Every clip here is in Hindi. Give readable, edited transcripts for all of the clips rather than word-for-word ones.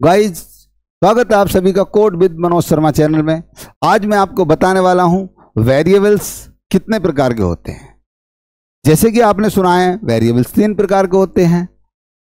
गाइस, स्वागत है आप सभी का code with Manoj Sharma channel में। आज मैं आपको बताने वाला हूं वेरिएबल्स कितने प्रकार के होते हैं। जैसे कि आपने सुना है वेरिएबल्स 3 प्रकार के होते हैं।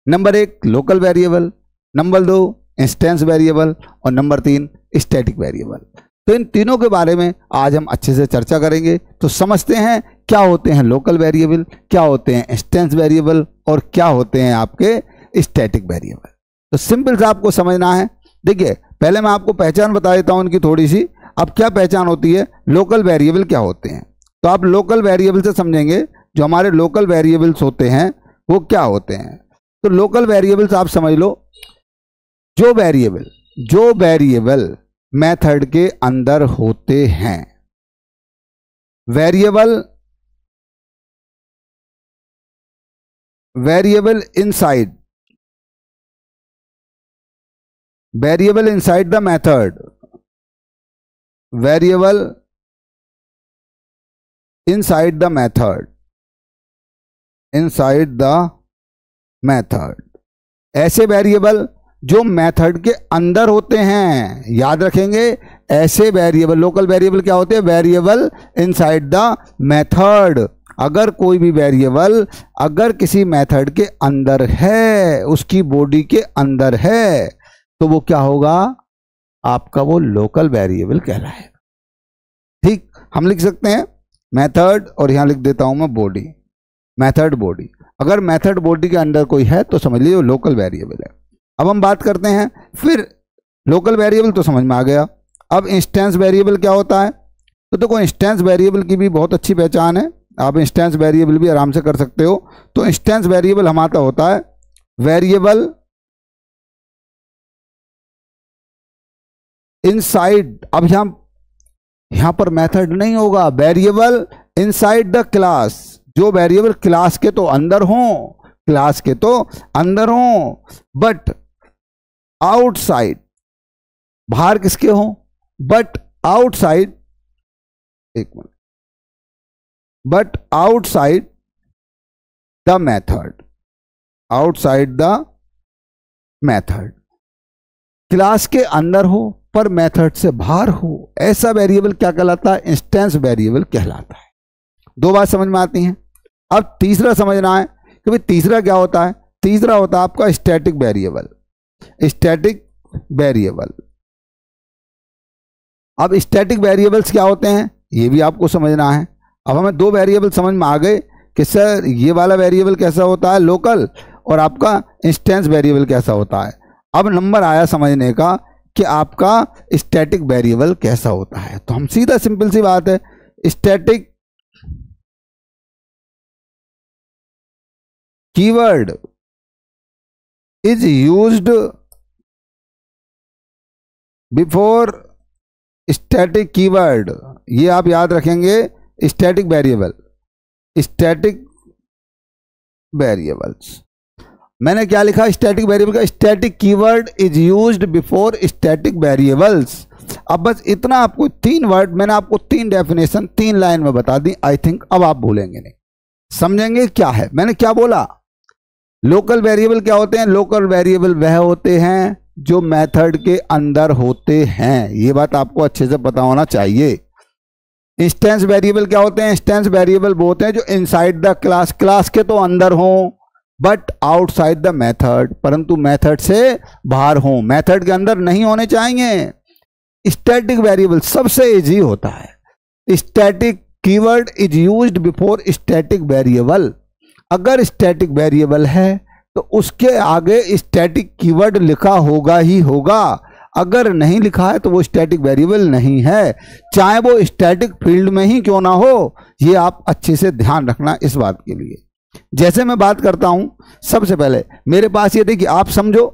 Number 1 local variable, number 2 instance variable और नंबर 3 स्टैटिक वेरिएबल। तो इन तीनों के बारे में आज हम अच्छे से चर्चा करेंगे। तो समझते हैं क्या होते हैं लोकल वेरिएबल, क्या होते हैं इंस्टेंस वेरिएबल और क्या होते हैं आपके स्टैटिक वेरिएबल। तो सिंपल सा आपको समझना है। देखिए, पहले मैं आपको पहचान बता देता हूं उनकी थोड़ी सी। अब क्या पहचान होती है, लोकल वेरिएबल क्या होते हैं। तो आप लोकल वेरिएबल से समझेंगे जो हमारे लोकल वेरिएबल्स होते हैं वो क्या होते हैं। तो लोकल वेरिएबल्स आप समझ लो, जो वेरिएबल मेथड के अंदर होते हैं। Variable inside the method, variable inside the method, ऐसे वेरिएबल जो मेथड के अंदर होते हैं। याद रखेंगे, ऐसे वेरिएबल, लोकल वेरिएबल क्या होते हैं, वेरिएबल इनसाइड द मेथड। अगर कोई भी वेरिएबल अगर किसी मेथड के अंदर है, उसकी बॉडी के अंदर है, तो वो क्या होगा, आपका वो लोकल वेरिएबल कहलाएगा। ठीक, हम लिख सकते हैं मेथड और यहां लिख देता हूं मैं बॉडी, मेथड बॉडी। अगर मेथड बॉडी के अंदर कोई है तो समझ लीजिए वो लोकल वेरिएबल है। अब हम बात करते हैं, फिर लोकल वेरिएबल तो समझ में आ गया। अब इंस्टेंस वेरिएबल क्या होता है। तो देखो, इंस्टेंस वेरिएबल की भी बहुत अच्छी पहचान है, आप इंस्टेंस वेरिएबल भी आराम से कर सकते हो। तो इंस्टेंस वेरिएबल हमारा होता है वेरिएबल इनसाइड, अब यहां पर मेथड नहीं होगा, वेरिएबल इनसाइड द क्लास। जो वेरिएबल क्लास के तो अंदर हो, बट आउटसाइड, बाहर किसके हो, बट आउटसाइड, एक minute, but outside the method, class के अंदर हो पर मेथड से बाहर हो, ऐसा वेरिएबल क्या कहलाता है, इंस्टेंस वेरिएबल कहलाता है। 2 बात समझ में आती हैं। अब तीसरा समझना है कि भाई तीसरा क्या होता है। तीसरा होता है आपका स्टैटिक वेरिएबल। अब स्टैटिक वेरिएबल्स क्या होते हैं ये भी आपको समझना है। अब हमें 2 वेरिएबल समझ में आ गए कि सर ये वाला वेरिएबल कैसा होता है लोकल, और आपका इंस्टेंस वेरिएबल कैसा होता है। अब नंबर आया समझने का कि आपका स्टैटिक वेरिएबल कैसा होता है। तो हम सीधा सिंपल सी बात है, static keyword is used before static keyword. ये आप याद रखेंगे, स्टैटिक वेरिएबल्स। मैंने क्या लिखा स्टैटिक वेरिएबल का, static keyword is used before static variables. अब बस इतना, आपको 3 वर्ड मैंने आपको 3 डेफिनेशन 3 लाइन में बता दी। आई थिंक अब आप भूलेंगे नहीं, समझेंगे क्या है मैंने क्या बोला। लोकल वेरिएबल क्या होते हैं, लोकल वेरिएबल वह होते हैं जो मेथड के अंदर होते हैं। ये बात आपको अच्छे से पता होना चाहिए। इंस्टेंस वेरिएबल क्या होते हैं, इंस्टेंस वेरिएबल वो होते हैं जो इनसाइड द क्लास के तो अंदर हों, बट आउटसाइड द मेथड, परंतु मेथड से बाहर हों, मेथड के अंदर नहीं होने चाहिए। स्टैटिक वेरिएबल सबसे इजी होता है। Static keyword is used before static variable. अगर स्टैटिक वेरिएबल है तो उसके आगे स्टैटिक कीवर्ड लिखा होगा ही होगा। अगर नहीं लिखा है तो वो स्टैटिक वेरिएबल नहीं है, चाहे वो स्टैटिक फील्ड में ही क्यों ना हो। ये आप अच्छे से ध्यान रखना इस बात के लिए। जैसे मैं बात करता हूं, सबसे पहले मेरे पास ये देखिए, आप समझो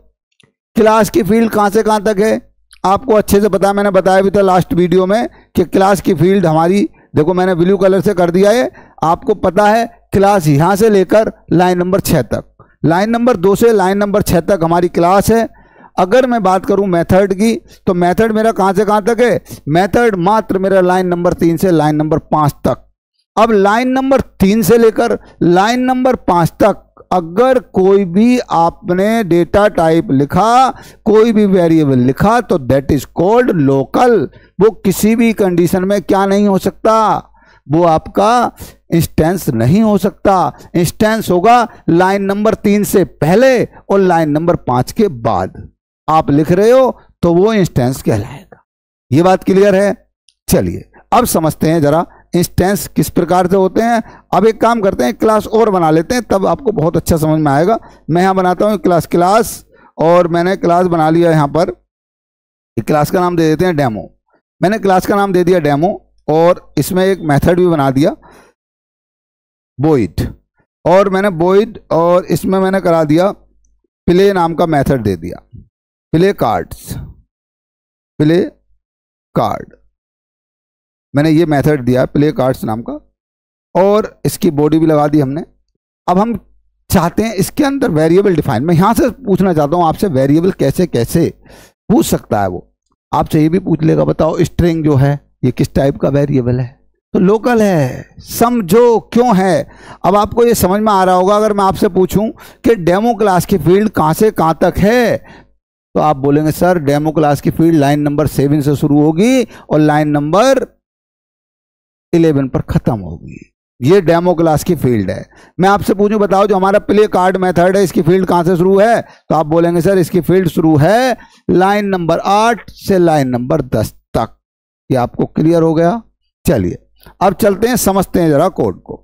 क्लास की फील्ड कहां से कहां तक है, आपको अच्छे से पता है, मैंने बताया भी था लास्ट वीडियो में कि क्लास की फील्ड हमारी, देखो मैंने ब्लू कलर से कर दिया है, आपको पता है क्लास यहां से लेकर लाइन नंबर 6 तक, लाइन नंबर 2 से लाइन नंबर 6 तक हमारी क्लास है। अगर मैं बात करूं मेथड की, तो मेथड मेरा कहां से कहां तक है, मेथड मात्र मेरा लाइन नंबर 3 से लाइन नंबर 5 तक। अब लाइन नंबर 3 से लेकर लाइन नंबर 5 तक अगर कोई भी आपने डेटा टाइप लिखा, कोई भी वेरिएबल लिखा, तो दैट इज कॉल्ड लोकल। वो किसी भी कंडीशन में क्या नहीं हो सकता, वो आपका इंस्टेंस नहीं हो सकता। इंस्टेंस होगा लाइन नंबर 3 से पहले और लाइन नंबर 5 के बाद आप लिख रहे हो तो वो इंस्टेंस कहलाएगा। ये बात क्लियर है? चलिए अब समझते हैं जरा इंस्टेंस किस प्रकार से होते हैं। अब एक काम करते हैं, क्लास और बना लेते हैं, तब आपको बहुत अच्छा समझ में आएगा। मैं यहाँ बनाता हूँ क्लास, और मैंने क्लास बना लिया यहाँ पर। क्लास का नाम दे देते हैं डेमो। मैंने क्लास का नाम दे दिया डेमो, और इसमें एक मेथड भी बना दिया void, और मैंने void और इसमें मैंने करा दिया प्ले नाम का मेथड दे दिया, प्ले कार्ड मैंने ये मेथड दिया प्ले कार्ड्स नाम का, और इसकी बॉडी भी लगा दी हमने। अब हम चाहते हैं इसके अंदर वेरिएबल डिफाइन। मैं यहाँ से पूछना चाहता हूँ आपसे, वेरिएबल कैसे कैसे पूछ सकता है वो, आपसे ये भी पूछ लेगा, बताओ स्ट्रिंग जो है ये किस टाइप का वेरिएबल है, तो लोकल है। समझो क्यों है। अब आपको ये समझ में आ रहा होगा, अगर मैं आपसे पूछूं कि डेमो क्लास की फील्ड कहाँ से कहाँ तक है, तो आप बोलेंगे सर डेमो क्लास की फील्ड लाइन नंबर 7 से शुरू होगी और लाइन नंबर 11 पर खत्म होगी। ये डेमो क्लास की फील्ड है। मैं आपसे पूछूं, बताओ जो हमारा प्ले कार्ड मेथड है इसकी फील्ड कहां से शुरू है, तो आप बोलेंगे सर इसकी फील्ड शुरू है लाइन नंबर 8 से लाइन नंबर 10 तक। ये आपको क्लियर हो गया? चलिए अब चलते हैं, समझते हैं जरा कोड को।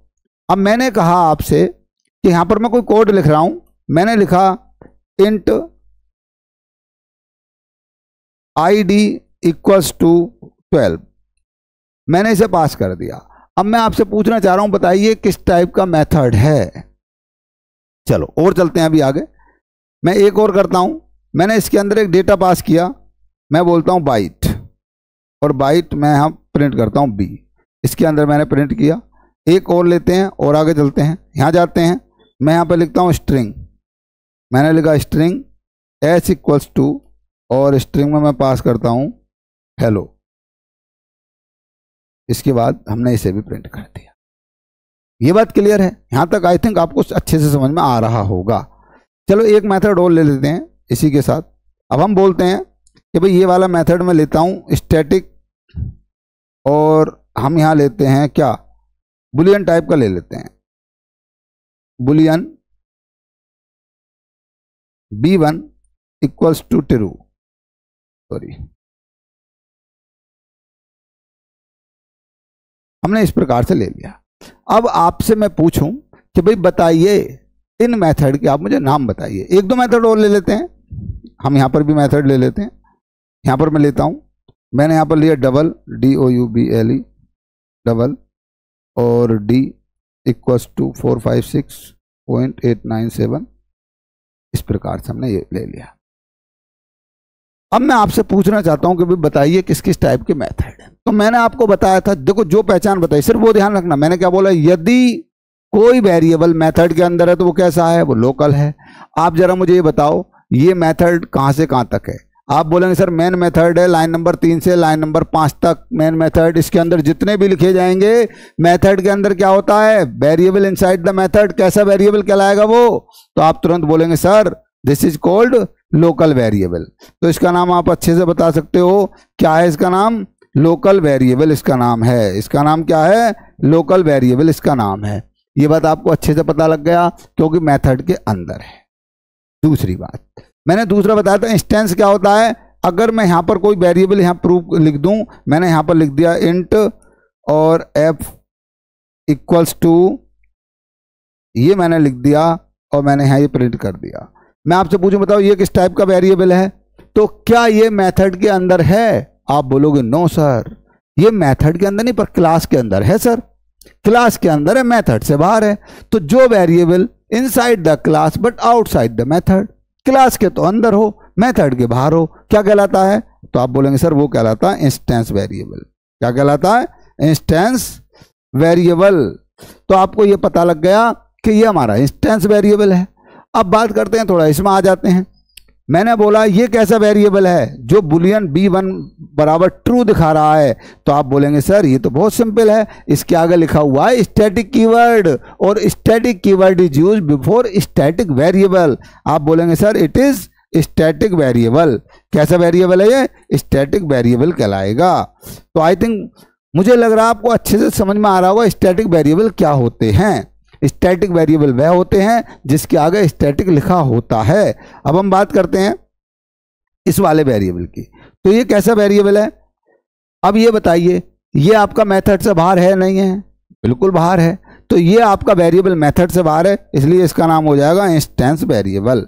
अब मैंने कहा आपसे कि यहां पर मैं कोई कोड लिख रहा हूं, मैंने लिखा इंट id इक्वल्स टू 12, मैंने इसे पास कर दिया। अब मैं आपसे पूछना चाह रहा हूं, बताइए किस टाइप का मेथड है। चलो और चलते हैं अभी आगे। मैं एक और करता हूं, मैंने इसके अंदर एक डेटा पास किया, मैं बोलता हूं बाइट, और बाइट मैं यहां प्रिंट करता हूं b। इसके अंदर मैंने प्रिंट किया। एक और लेते हैं और आगे चलते हैं, यहां जाते हैं, मैं यहां पर लिखता हूं स्ट्रिंग। मैंने लिखा स्ट्रिंग s इक्वल्स टू, और स्ट्रिंग में मैं पास करता हूं हेलो। इसके बाद हमने इसे भी प्रिंट कर दिया। ये बात क्लियर है? यहां तक आई थिंक आपको अच्छे से समझ में आ रहा होगा। चलो एक मेथड और ले लेते हैं इसी के साथ। अब हम बोलते हैं कि भाई ये वाला मेथड मैं लेता हूं स्टैटिक, और हम यहां लेते हैं क्या, बुलियन टाइप का ले लेते हैं, boolean b1 equals to true, sorry हमने इस प्रकार से ले लिया। अब आपसे मैं पूछूं कि भाई बताइए इन मेथड के आप मुझे नाम बताइए। एक दो मेथड और ले लेते हैं, हम यहां पर भी मेथड ले लेते हैं। यहां पर मैं लेता हूं, मैंने यहां पर लिया डबल double डबल, और d इक्वल्स टू 456.897, इस प्रकार से हमने ये ले लिया। अब मैं आपसे पूछना चाहता हूं कि भाई बताइए किस किस टाइप के मेथड हैं। तो मैंने आपको बताया था, देखो जो पहचान बताई सिर्फ वो ध्यान रखना। मैंने क्या बोला, यदि कोई वेरिएबल मेथड के अंदर है तो वो कैसा है, वो लोकल है। आप जरा मुझे ये बताओ ये मेथड कहां से कहां तक है। आप बोलेंगे सर मेन मेथड है लाइन नंबर 3 से लाइन नंबर 5 तक मेन मेथड। इसके अंदर जितने भी लिखे जाएंगे, मेथड के अंदर क्या होता है, वेरिएबल इनसाइड द मेथड। कैसा वेरिएबल कहलाएगा वो, तो आप तुरंत बोलेंगे sir this is called local variable. तो इसका नाम आप अच्छे से बता सकते हो, क्या है इसका नाम, लोकल वेरिएबल इसका नाम है। इसका नाम क्या है, लोकल वेरिएबल इसका नाम है। ये बात आपको अच्छे से पता लग गया क्योंकि मेथड के अंदर है। दूसरी बात मैंने दूसरा बताया था, इंस्टेंस क्या होता है। अगर मैं यहाँ पर कोई वेरिएबल यहाँ प्रूफ लिख दूं, मैंने यहाँ पर लिख दिया इंट और f इक्वल्स टू, ये मैंने लिख दिया और मैंने यहाँ ये प्रिंट कर दिया। मैं आपसे पूछूं बताओ ये किस टाइप का वेरिएबल है, तो क्या ये मेथड के अंदर है। आप बोलोगे नो सर ये मेथड के अंदर नहीं पर क्लास के अंदर है। सर क्लास के अंदर है, मेथड से बाहर है। तो जो variable inside the class but outside the method, class के तो अंदर हो मेथड के बाहर हो, क्या कहलाता है, तो आप बोलेंगे सर वो कहलाता है इंस्टेंस वेरिएबल। क्या कहलाता है, इंस्टेंस वेरिएबल। तो आपको ये पता लग गया कि ये हमारा इंस्टेंस वेरिएबल है। अब बात करते हैं, थोड़ा इसमें आ जाते हैं। मैंने बोला ये कैसा वेरिएबल है जो बुलियन b1 बराबर ट्रू दिखा रहा है, तो आप बोलेंगे सर ये तो बहुत सिंपल है, इसके आगे लिखा हुआ है स्टैटिक कीवर्ड, और static keyword is used before static variable. आप बोलेंगे sir it is static variable. कैसा वेरिएबल है ये? स्टैटिक वेरिएबल कहलाएगा। तो आई थिंक मुझे लग रहा है आपको अच्छे से समझ में आ रहा होगा स्टैटिक वेरिएबल क्या होते हैं। स्टैटिक वेरिएबल वह होते हैं जिसके आगे स्टैटिक लिखा होता है। अब हम बात करते हैं इस वाले वेरिएबल की। तो ये कैसा वेरिएबल है? अब ये बताइए, ये आपका मेथड से बाहर है नहीं है? बिल्कुल बाहर है। तो ये आपका वेरिएबल मेथड से बाहर है, इसलिए इसका नाम हो जाएगा इंस्टेंस वेरिएबल।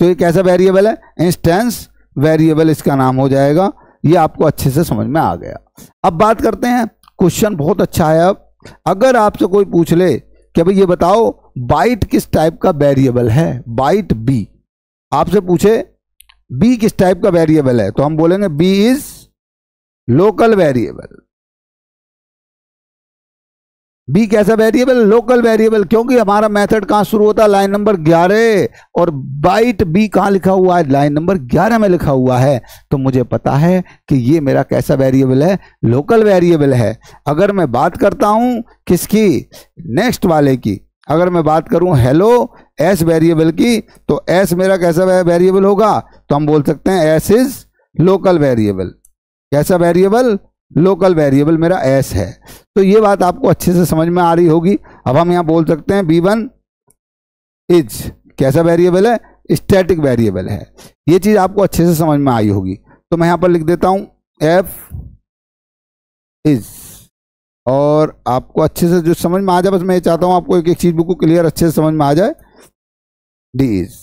तो ये कैसा वेरिएबल है? इंस्टेंस वेरिएबल इसका नाम हो जाएगा। ये आपको अच्छे से समझ में आ गया। अब बात करते हैं, क्वेश्चन बहुत अच्छा है। अब अगर आपसे कोई पूछ ले कि भाई ये बताओ बाइट किस टाइप का वेरिएबल है, बाइट बी, आपसे पूछे बी किस टाइप का वेरिएबल है, तो हम बोलेंगे B is local variable. B कैसा वेरिएबल? लोकल वेरिएबल, क्योंकि हमारा मेथड कहां शुरू होता है? लाइन नंबर 11, और बाइट बी कहां लिखा हुआ है? लाइन नंबर 11 में लिखा हुआ है। तो मुझे पता है कि ये मेरा कैसा वेरिएबल है? लोकल वेरिएबल है। अगर मैं बात करता हूं किसकी? नेक्स्ट वाले की। अगर मैं बात करूं हेलो एस वेरिएबल की, तो एस मेरा कैसा वेरिएबल होगा? तो हम बोल सकते हैं एस इज लोकल वेरिएबल। कैसा वेरिएबल? लोकल वेरिएबल मेरा एस है। तो ये बात आपको अच्छे से समझ में आ रही होगी। अब हम यहां बोल सकते हैं b1 इज कैसा वेरिएबल है? स्टैटिक वेरिएबल है। ये चीज आपको अच्छे से समझ में आई होगी। तो मैं यहां पर लिख देता हूं f इज, और आपको अच्छे से जो समझ में आ जाए, बस मैं चाहता हूं आपको एक एक चीज बिल्कुल क्लियर अच्छे से समझ में आ जाए, d इज,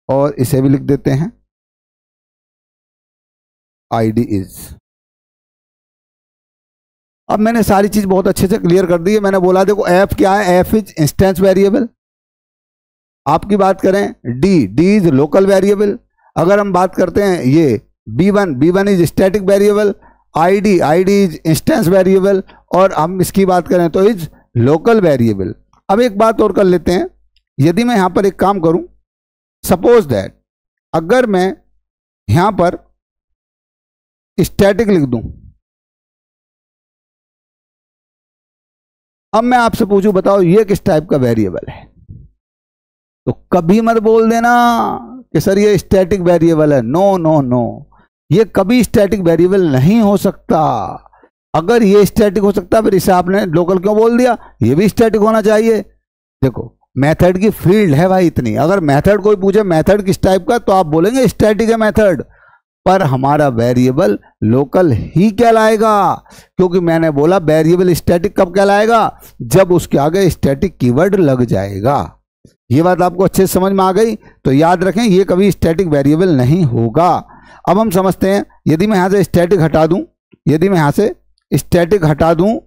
और इसे भी लिख देते हैं id इज। अब मैंने सारी चीज बहुत अच्छे से क्लियर कर दी है। मैंने बोला देखो एफ क्या है? F is instance variable. आपकी बात करें डी इज लोकल वेरिएबल। अगर हम बात करते हैं ये b1 is static variable, ID is instance variable, और हम इसकी बात करें तो इज लोकल वेरिएबल। अब एक बात और कर लेते हैं, यदि मैं यहां पर एक काम करूं, सपोज दैट अगर मैं यहां पर स्टैटिक लिख दूं, अब मैं आपसे पूछूं बताओ ये किस टाइप का वेरिएबल है, तो कभी मत बोल देना कि सर ये स्टैटिक वेरिएबल है। नो नो नो, ये कभी स्टैटिक वेरिएबल नहीं हो सकता। अगर ये स्टैटिक हो सकता फिर इसे आपने लोकल क्यों बोल दिया? ये भी स्टैटिक होना चाहिए। देखो मेथड की फील्ड है भाई इतनी, अगर मेथड कोई पूछे मेथड किस टाइप का, तो आप बोलेंगे स्टैटिक है मेथड, पर हमारा वेरिएबल लोकल ही कहलाएगा। क्योंकि मैंने बोला वेरिएबल स्टैटिक कब कहलाएगा? जब उसके आगे स्टैटिक कीवर्ड लग जाएगा। ये बात आपको अच्छे से समझ में आ गई? तो याद रखें ये कभी स्टैटिक वेरिएबल नहीं होगा। अब हम समझते हैं, यदि मैं यहां से स्टैटिक हटा दूं, यदि मैं यहां से स्टैटिक हटा दूं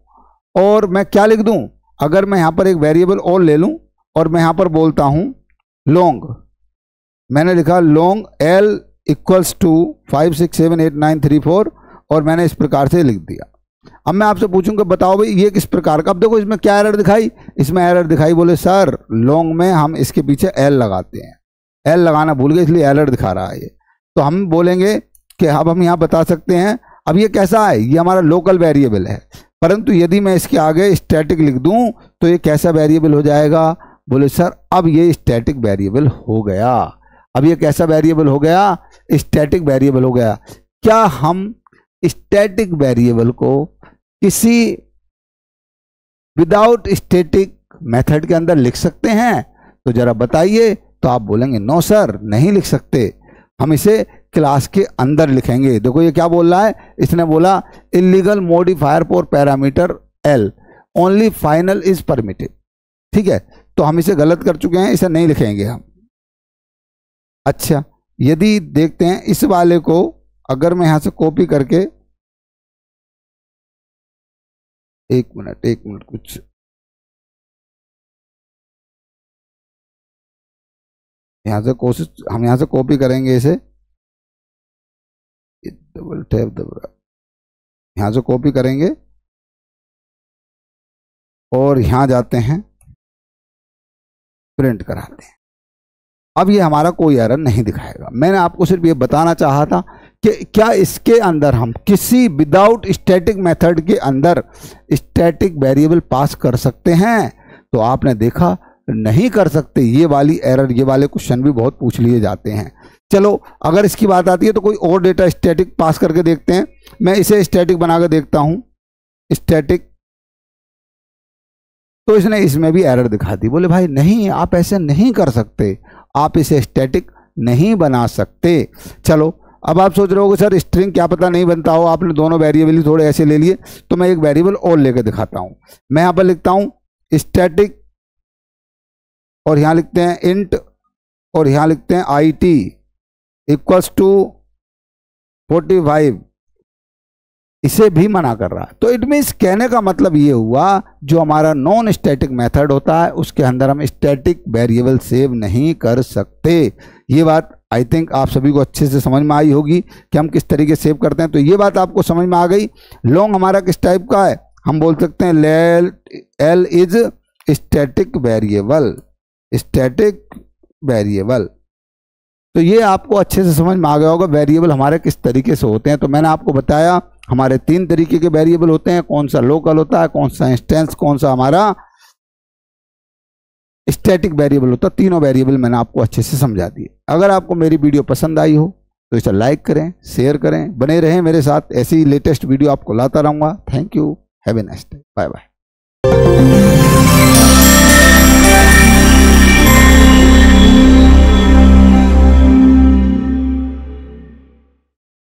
और मैं क्या लिख दूं, अगर मैं यहां पर एक वेरिएबल और ले लूं और मैं यहां पर बोलता हूं लॉन्ग, मैंने लिखा लॉन्ग एल इक्वल्स टू 5 6 7 8 9 3 4, और मैंने इस प्रकार से लिख दिया। अब मैं आपसे पूछूंगा बताओ भाई ये किस प्रकार का? अब देखो इसमें क्या एरर दिखाई? इसमें एरर दिखाई, बोले सर लॉन्ग में हम इसके पीछे एल लगाते हैं, एल लगाना भूल गए इसलिए एरर दिखा रहा है ये। तो हम बोलेंगे कि अब हम यहाँ बता सकते हैं, अब ये कैसा है? ये हमारा लोकल वेरिएबल है, परंतु यदि मैं इसके आगे स्टैटिक लिख दूं तो ये कैसा वेरिएबल हो जाएगा? बोले सर अब ये स्टैटिक वेरिएबल हो गया। अब ये कैसा वेरिएबल हो गया? स्टैटिक वेरिएबल हो गया। क्या हम स्टैटिक वेरिएबल को किसी विदाउट स्टैटिक मेथड के अंदर लिख सकते हैं? तो जरा बताइए। तो आप बोलेंगे नो सर नहीं लिख सकते, हम इसे क्लास के अंदर लिखेंगे। देखो ये क्या बोल रहा है, इसने बोला illegal modifier for parameter L only final is permitted. ठीक है, तो हम इसे गलत कर चुके हैं, इसे नहीं लिखेंगे हम। अच्छा, यदि देखते हैं इस वाले को, अगर मैं यहां से कॉपी करके, एक मिनट कुछ यहां से कोशिश, हम यहां से कॉपी करेंगे इसे, डबल टैप दबा, यहां से कॉपी करेंगे और यहां जाते हैं प्रिंट कराते हैं। अब ये हमारा कोई एरर नहीं दिखाएगा। मैंने आपको सिर्फ ये बताना चाहा था कि क्या इसके अंदर हम किसी विदाउट स्टैटिक मेथड के अंदर स्टैटिक वेरिएबल पास कर सकते हैं, तो आपने देखा नहीं कर सकते। ये वाली एरर, ये वाले क्वेश्चन भी बहुत पूछ लिए जाते हैं। चलो अगर इसकी बात आती है तो कोई और डेटा स्टैटिक पास करके देखते हैं। मैं इसे स्टैटिक बना के देखता हूं, स्टैटिक, तो इसने इसमें भी एरर दिखा दी। बोले भाई नहीं, आप ऐसे नहीं कर सकते, आप इसे स्टैटिक नहीं बना सकते। चलो अब आप सोच रहे हो सर स्ट्रिंग क्या पता नहीं बनता हो, आपने दोनों वेरिएबल ही थोड़े ऐसे ले लिए, तो मैं एक वेरिएबल और लेके दिखाता हूं। मैं यहां पर लिखता हूं स्टैटिक, और यहां लिखते हैं इंट, और यहां लिखते हैं IT इक्वल्स टू 45, इसे भी मना कर रहा है। तो इट मीन्स कहने का मतलब ये हुआ, जो हमारा नॉन स्टैटिक मेथड होता है उसके अंदर हम स्टैटिक वेरिएबल सेव नहीं कर सकते। ये बात आई थिंक आप सभी को अच्छे से समझ में आई होगी कि हम किस तरीके से सेव करते हैं। तो ये बात आपको समझ में आ गई। लॉन्ग हमारा किस टाइप का है, हम बोल सकते हैं L is static variable, static variable. तो ये आपको अच्छे से समझ में आ गया होगा वेरिएबल हमारे किस तरीके से होते हैं। तो मैंने आपको बताया हमारे 3 तरीके के वेरिएबल होते हैं, कौन सा लोकल होता है, कौन सा इंस्टेंस, कौन सा हमारा स्टैटिक वेरिएबल होता है। तीनों वेरिएबल मैंने आपको अच्छे से समझा दिए। अगर आपको मेरी वीडियो पसंद आई हो तो इसे लाइक करें, शेयर करें, बने रहें मेरे साथ, ऐसी लेटेस्ट वीडियो आपको लाता रहूंगा। Thank you, have a nice day, bye bye.